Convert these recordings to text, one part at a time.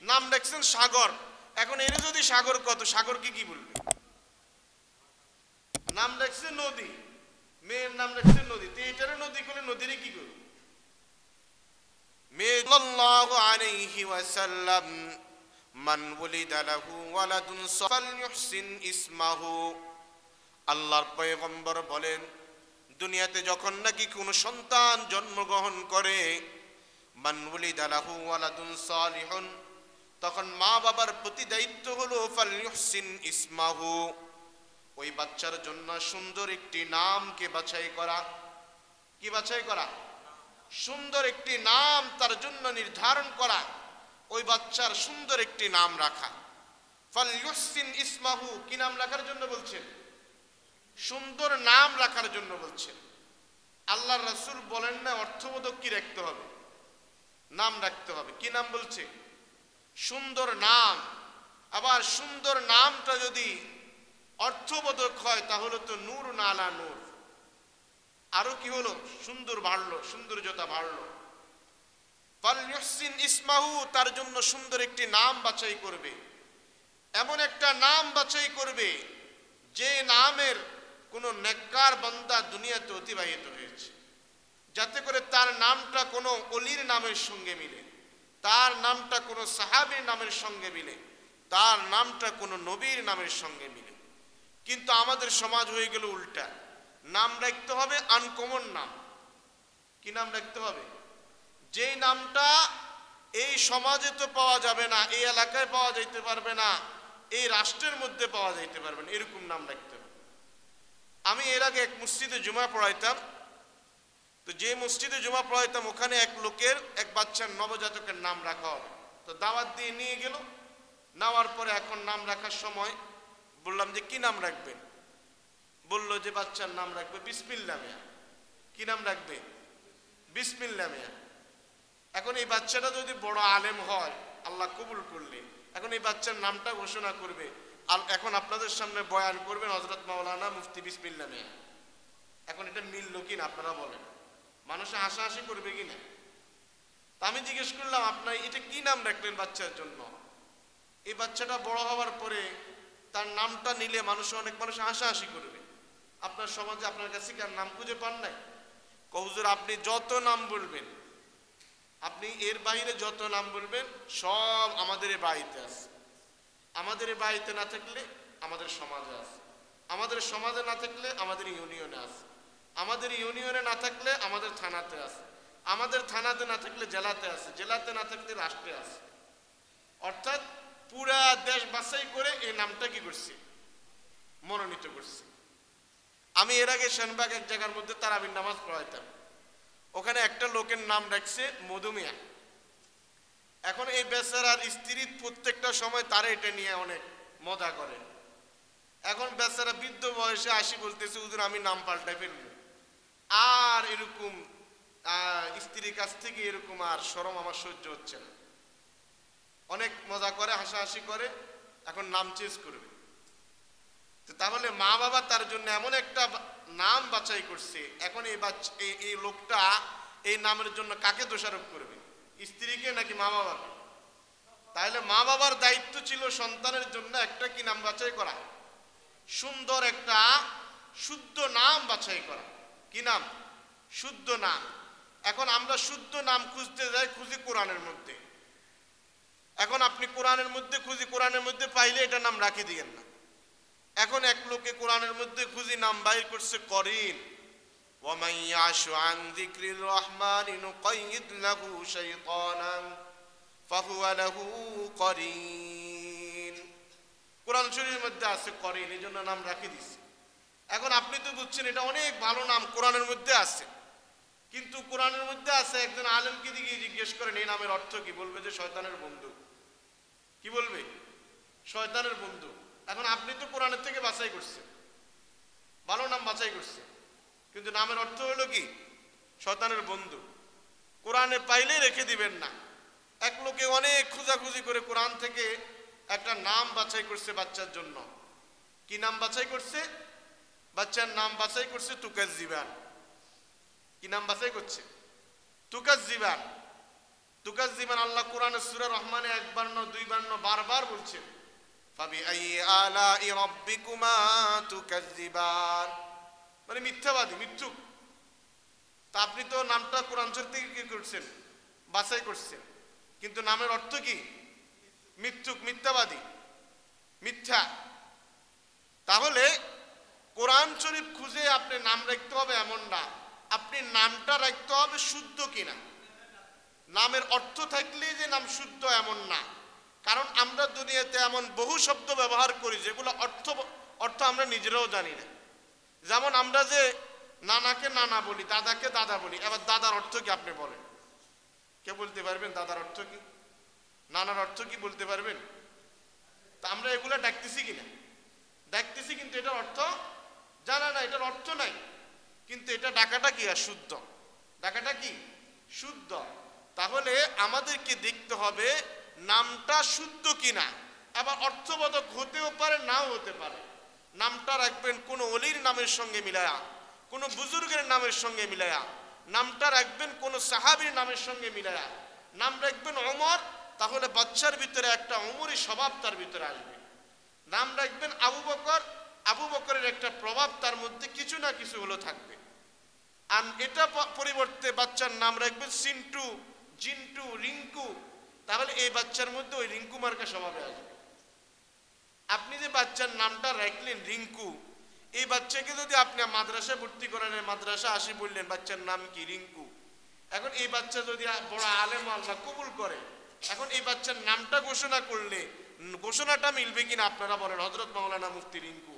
নাম রাখছেন সাগর। এখন এর যদি সাগর কত, সাগরকে কি বলবে? নাম রাখছে নদী, মেয়ের নাম রাখছে নদী, তো এটারে নদী করলে নদীরে কি করবে? মেয়ে সাল্লাল্লাহু আলাইহি ওয়াসাল্লাম মান ওয়ালিদা লাহু ওয়ালাদুন ফালইউহসিন ইসমাহু। আল্লাহর পয়গম্বর বলেন, দুনিয়াতে যখন নাকি কোনো সন্তান জন্মগ্রহণ করে, মান ওয়ালিদা লাহু ওয়ালাদুন সালিহুন, তখন মা বাবার প্রতি দায়িত্ব হলো ফালইউহসিন ইসমাহু, ওই বাচ্চার জন্য সুন্দর একটি নামকে বাছাই করা। কি বাছাই করা? সুন্দর একটি নাম তার জন্য নির্ধারণ করা, ওই বাচ্চার সুন্দর একটি নাম রাখা। ফালইউহসিন ইসমাহু, কি নাম রাখার জন্য বলছেন? সুন্দর নাম রাখার জন্য বলছেন। আল্লাহর রাসূল বলেন না অর্থবোধক কি রাখতে হবে? নাম রাখতে হবে। কি নাম বলছে? সুন্দর নাম। আবার সুন্দর নামটা যদি অর্থবোধক হয় তাহলে তো নূর না আলা নূর, আরো কি হলো? সুন্দর বাড়লো, সৌন্দর্যতা বাড়লো। ফালইউহসিন ইসমাহু, তার জন্য সুন্দর একটি নাম বাছাই করবে। এমন একটা নাম বাছাই করবে যে নামের কোনো নেককার বান্দা দুনিয়াতে অতিবাহিত হয়েছে, যাতে করে তার নামটা কোনো অলির নামের সঙ্গে মিলে, তার নামটা কোনো সাহাবীর নামের সঙ্গে মিলে, তার নামটা কোনো নবীর নামের সঙ্গে মিলে। কিন্তু আমাদের সমাজ হয়ে গেল উল্টা, নাম রাখতে হবে আনকমন নাম। কি নাম রাখতে হবে? যেই নামটা এই সমাজে তো পাওয়া যাবে না, এই এলাকায় পাওয়া যাইতে পারবে না, এই রাষ্ট্রের মধ্যে পাওয়া যাইতে পারবে না, এরকম নাম রাখতে হবে। আমি এর আগে এক মসজিদে জুমা পড়াইতাম, তো যে মসজিদে জুমা পড়াইতাম ওখানে এক লোকের এক বাচ্চার নবজাতকের নাম রাখা হবে। তো দাওয়াত দিয়ে নিয়ে গেল, নেওয়ার পরে এখন নাম রাখার সময় বললাম যে কি নাম রাখবেন? বললো যে বাচ্চার নাম রাখবে বিসমিল্লাহ মিয়া। কি নাম রাখবে? বিসমিল্লাহ মিয়া। এখন এই বাচ্চাটা যদি বড় আলেম হয়, আল্লাহ কবুল করলে, এখন এই বাচ্চার নামটা ঘোষণা করবে, এখন আপনাদের সামনে বয়ান করবেন হযরত মাওলানা মুফতি বিসমিল্লাহ মিয়া। এখন এটা মিললো কিনা আপনারা বলেন? মানুষে হাসাহাসি করবে কিনা? তা আমি জিজ্ঞেস করলাম, আপনার এটা কি নাম রাখলেন বাচ্চার জন্য? এই বাচ্চাটা বড় হওয়ার পরে তার নামটা নিলে অনেক মানুষ হাসাহাসি করবে। আপনার সমাজে আপনার কাছে কার নাম খুঁজে পান নাই? হুজুর আপনি যত নাম বলবেন, আপনি এর বাইরে যত নাম বলবেন সব আমাদের এই বাড়িতে আছে। আমাদের এই বাড়িতে না থাকলে আমাদের সমাজে আছে, আমাদের সমাজে না থাকলে আমাদের ইউনিয়নে আছে, আমাদের ইউনিয়নে না থাকলে আমাদের থানাতে আছে, আমাদের থানাতে না থাকলে জেলাতে আছে, জেলাতে না থাকলে রাষ্ট্রে আছে। অর্থাৎ পুরা দেশ বাছাই করে এই নামটা কি করছি? মনোনীত করছি। আমি এর আগে সেনবাগ এক জায়গার মধ্যে তারাবির নামাজ পড়াইতাম, ওখানে একটা লোকের নাম রাখছে মধুমিয়া। এখন এই বেচারার স্ত্রী প্রত্যেকটা সময় তারা এটা নিয়ে অনেক মজা করে। এখন বেচারা বৃদ্ধ বয়সে আসি বলতেছে, হুজুর আমি নাম পাল্টাই ফেলবো, আর এরকম স্ত্রীর কাছ থেকে এরকম আর শরম আমার সহ্য হচ্ছে না। অনেক মজা করে, হাসাহাসি করে, এখন নাম চেঞ্জ করবে। তাহলে মা বাবা তার জন্য এমন একটা নাম বাছাই করছে, এখন এই লোকটা এই নামের জন্য কাকে দোষারোপ করবে? স্ত্রীকে নাকি মা বাবাকে? তাহলে মা বাবার দায়িত্ব ছিল সন্তানের জন্য একটা কি নাম বাছাই করা? সুন্দর একটা শুদ্ধ নাম বাছাই করা। কি নাম? শুদ্ধ নাম। এখন আমরা শুদ্ধ নাম খুঁজতে যাই, খুঁজি কোরআনের মধ্যে। এখন আপনি কোরআনের মধ্যে খুঁজি, কোরআনের মধ্যে পাইলে এটা নাম রাখি দিয়েন না। এখন এক লোকে কোরআনের মধ্যে খুঁজি নাম বাইর করছে করিন। ওয়ামান ইয়াশু আন যিকরির রহমানি নুকাইয়িদ লাহু শাইতানান ফাহুয়া লাহু করিন। কোরআন শরীফের মধ্যে আছে করিন, এই জন্য নাম রাখি দিছে। এখন আপনি তো বুঝছেন এটা অনেক ভালো নাম, কোরআনের মধ্যে আছে। কিন্তু কোরআনের মধ্যে আছে, একজন আলেমকে দিকে জিজ্ঞেস করেন এই নামের অর্থ কি, বলবে যে শয়তানের বন্ধু। কি বলবে? শয়তানের বন্ধু। এখন আপনি তো কোরআনের থেকে বাছাই করছেন, ভালো নাম বাছাই করছেন, কিন্তু নামের অর্থ হলো কি? শয়তানের বন্ধু। কোরআনে পাইলেই রেখে দিবেন না। এক লোকে অনেক খোঁজাখুঁজি করে কোরআন থেকে একটা নাম বাছাই করছে বাচ্চার জন্য। কি নাম বাছাই করছে? বাচ্চার নাম বাছাই করছে তুকাজ্জিবান। কি নাম বাছাই করছে? তুকাজ্জিবান। তুকাজ্জিবান আল্লাহ কোরআনের সূরা রহমানে একবার না দুইবার না বারবার বলছেন, ফাবিআইয়ি আলাই রাব্বিকুমা তুকাজ্জিবান, মানে মিথ্যাবাদী, মিথ্যুক। তা আপনি তো নামটা কোরআন শরীফ থেকে কি করছেন, বাছাই করছেন, কিন্তু নামের অর্থ কি? মিথ্যুক, মিথ্যাবাদী, মিথ্যা। তাহলে কোরআন শরীফ খুঁজে আপনি নাম রাখতে হবে এমন না, আপনি নামটা রাখতে হবে শুদ্ধ কিনা। নামের অর্থ থাকলে যে নাম শুদ্ধ এমন না, কারণ আমরা দুনিয়াতে এমন বহু শব্দ ব্যবহার করি যেগুলো অর্থ আমরা নিজেরাও জানি না। যেমন আমরা যে নানাকে নানা বলি, দাদাকে দাদা বলি, এবার দাদার অর্থ কি আপনি বলেন? কে বলতে পারবেন দাদার অর্থ কি, নানার অর্থ কি বলতে পারবেন? তা আমরা এগুলো ডাকতেছি কিনা? ডাকতেছি, কিন্তু এটার অর্থ জানা না, এটার অর্থ নাই, কিন্তু এটা ডাকাটা কি? আর শুদ্ধ, ডাকাটা কি? শুদ্ধ। তাহলে আমাদেরকে দেখতে হবে নামটা শুদ্ধ কিনা। আবার অর্থবোধক হতেও পারে, নাও হতে পারে। নামটা রাখবেন কোনো অলির নামের সঙ্গে মিলায়া, কোনো বুজুর্গের নামের সঙ্গে মিলায়া। নামটা রাখবেন কোনো সাহাবীর নামের সঙ্গে মিলায়া। নাম রাখবেন ওমর, তাহলে বাচ্চার ভিতরে একটা ওমরি স্বভাব তার ভিতরে আসবে। নাম রাখবেন আবু বকর, আবু বকরের একটা প্রভাব তার মধ্যে কিছু না কিছু হলো থাকবে। আর এটা পরিবর্তে বাচ্চার নাম রাখবেন সিন্টু, জিন্টু, রিঙ্কু, তাহলে এই বাচ্চার মধ্যে ওই রিঙ্কু মার্কা স্বভাবে আসবে। আপনি যে বাচ্চার নামটা রাখলেন রিঙ্কু, এই বাচ্চাকে যদি আপনি মাদ্রাসায় ভর্তি করেন, মাদ্রাসা আসি বললেন বাচ্চার নাম কি? রিঙ্কু। এখন এই বাচ্চা যদি বড় আলেম আল্লাহ কবুল করে, এখন এই বাচ্চার নামটা ঘোষণা করলে ঘোষণাটা মিলবে কিনা আপনারা বলেন? হযরত মাওলানা মুফতি রিঙ্কু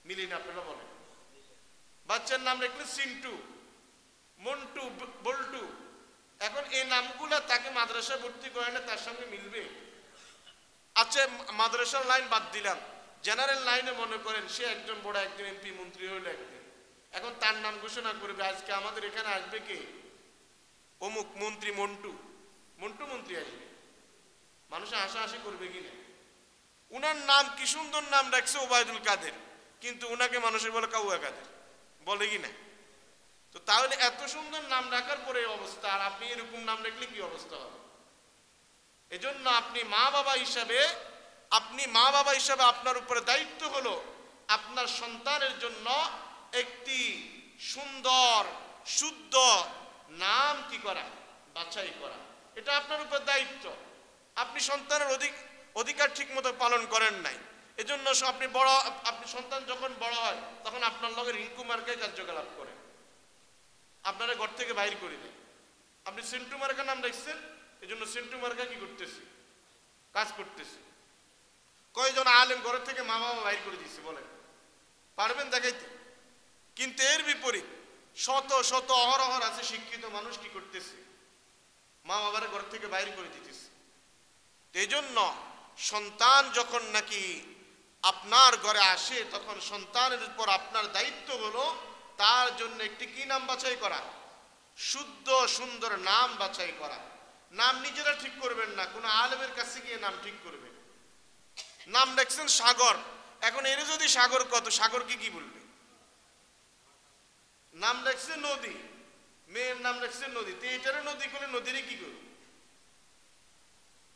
মিলি না? আপনারা বলেন। বাচ্চার নাম রাখলেন সিন্টু, মন্টু, বল্টু। এখন এই নামগুলা তাকে মাদ্রাসায় ভর্তি করে না, তার সঙ্গে মিলবে? আচ্ছা, মাদ্রাসার লাইন বাদ দিলাম, জেনারেল লাইনে মনে করেন সে একজন বড়, একজন এমপি মন্ত্রী হইল একদিন, এখন তার নাম ঘোষণা করবে আজকে আমাদের এখানে আসবে কে? অমুক মন্ত্রী মন্টু, মন্টু মন্ত্রী আসবে। মানুষে হাসাহাসি করবে কিনা? উনার নাম কি সুন্দর নাম রাখছে ওবায়দুল কাদের, কিন্তু উনাকে মানুষে বলে কাউয়া কাদের, বলে কিনা? তো তাহলে এত সুন্দর নাম রাখার পরে অবস্থা, আর আপনি এরকম নাম রাখলে কি অবস্থা হবে? এজন্য আপনি মা বাবা হিসাবে আপনার উপরে দায়িত্ব হলো আপনার সন্তানের জন্য একটি সুন্দর শুদ্ধ নাম কি করা, বাছাই করা। এটা আপনার উপর দায়িত্ব। আপনি সন্তানের অধিকার ঠিক মতো পালন করেন নাই, এজন্য আপনি সন্তান যখন বড় হয় তখন আপনার লগে রিঙ্কু মার্কায় কার্যকলাপ করে, আপনারা ঘর থেকে বাইর করে দেয়। আপনি সিন্টু মার্কা নাম রাখছেন, এই জন্য সিন্টু মার্কা কি করতেছে? কাজ করতেছে। কয়জন আলেম ঘরের থেকে মা বাবা বাইর করে দিচ্ছে বলেন? পারবেন দেখাইতে? কিন্তু এর বিপরীত শত শত অহরহর আছে শিক্ষিত মানুষ কি করতেছে? মা বাবার ঘর থেকে বাইর করে দিতেছে। এই জন্য সন্তান যখন নাকি আপনার ঘরে আসে, তখন সন্তানের উপর আপনার দায়িত্ব হলো তার জন্য একটি কি নাম বাছাই করা? শুদ্ধ সুন্দর নাম বাছাই করা। নাম নিজেরা ঠিক করবেন না, কোনো আলেমের কাছে গিয়ে নাম ঠিক করবেন। নাম দেখছেন সাগর, এখন এর যদি সাগর কত, সাগরকে কি বলবে? নাম দেখছে নদী, মেয়ের নাম দেখছে নদী, তো এইটারে নদী করলে নদীরে কি করবে?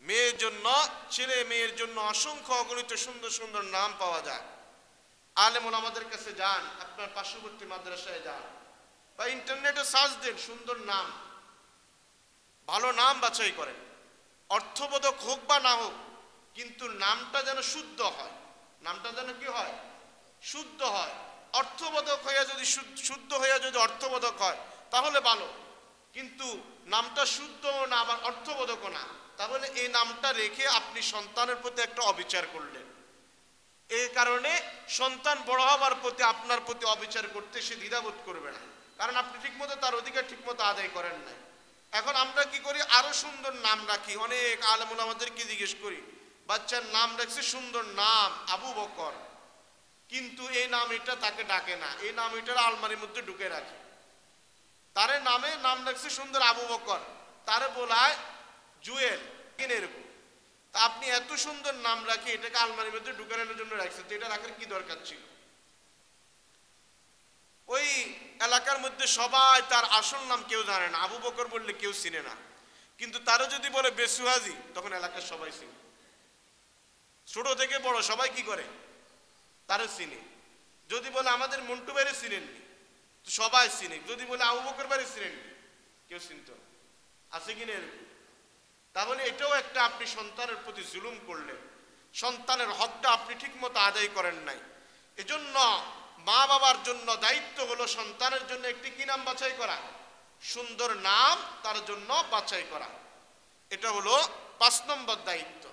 মেয়ের জন্য, ছেলে মেয়ের জন্য অসংখ্য অগণিত সুন্দর সুন্দর নাম পাওয়া যায়। আলেম ওলামাদের কাছে যান, আপনার পার্শ্ববর্তী মাদ্রাসায় যান, বা ইন্টারনেটে সার্চ দেন, সুন্দর নাম, ভালো নাম বাছাই করেন। অর্থবোধক হোক বা না হোক, কিন্তু নামটা যেন শুদ্ধ হয়। নামটা যেন কি হয়? শুদ্ধ হয়। অর্থবোধক হইয়া যদি শুদ্ধ হইয়া যদি অর্থবোধক হয় তাহলে ভালো, কিন্তু নামটা শুদ্ধ না আবার অর্থবোধক না, তাহলে এই নামটা রেখে আপনি সন্তানের প্রতি একটা অবিচার করলেন। এই কারণে সন্তান বড় হওয়ার প্রতি আপনার প্রতি অবিচার করতে সে দ্বিধাবোধ করবে না, কারণ আপনি ঠিকমতো তার অধিকার ঠিকমতো আদায় করেন নাই। এখন আমরা কি করি? আরো সুন্দর নাম রাখি। অনেক আলেম ওলামাদেরকে জিজ্ঞেস করি, বাচ্চার নাম রাখছে সুন্দর নাম আবু বকর, কিন্তু এই নাম এটা তাকে ডাকে না, এই নাম এটার আলমারির মধ্যে ঢুকে রাখে। তারে নাম রাখছে সুন্দর আবু বকর, তারে বলায় জুয়েল, এরকম। তা আপনি এত সুন্দর নাম রাখি এটাকে আলমারির মধ্যে ঢুকানোর জন্য রাখছেন, তো এটা রাখার কি দরকার ছিল? ওই এলাকার মধ্যে সবাই তার আসল নাম কেউ জানে না, আবু বকর বললে কেউ চিনে না, কিন্তু তারও যদি বলে বেসু হাজি, তখন এলাকার সবাই চিনে, ছোট থেকে বড় সবাই কি করে, তারও চিনে। যদি বলে আমাদের মন্টু বাইরে চিনেননি, তো সবাই চিনে। যদি বলে আবু বকর বাইরে চিনেননি, কেউ চিনত না। আছে কিনা এরকম? তাহলে এটাও একটা আপনি সন্তানের প্রতি জুলুম করলেন, সন্তানের হকটা আপনি ঠিক মতো আদায় করেন নাই। এজন্য মা বাবার জন্য দায়িত্ব হলো সন্তানের জন্য একটি কি নাম বাছাই করা, সুন্দর নাম তার জন্য বাছাই করা। এটা হলো 5 নম্বর দায়িত্ব।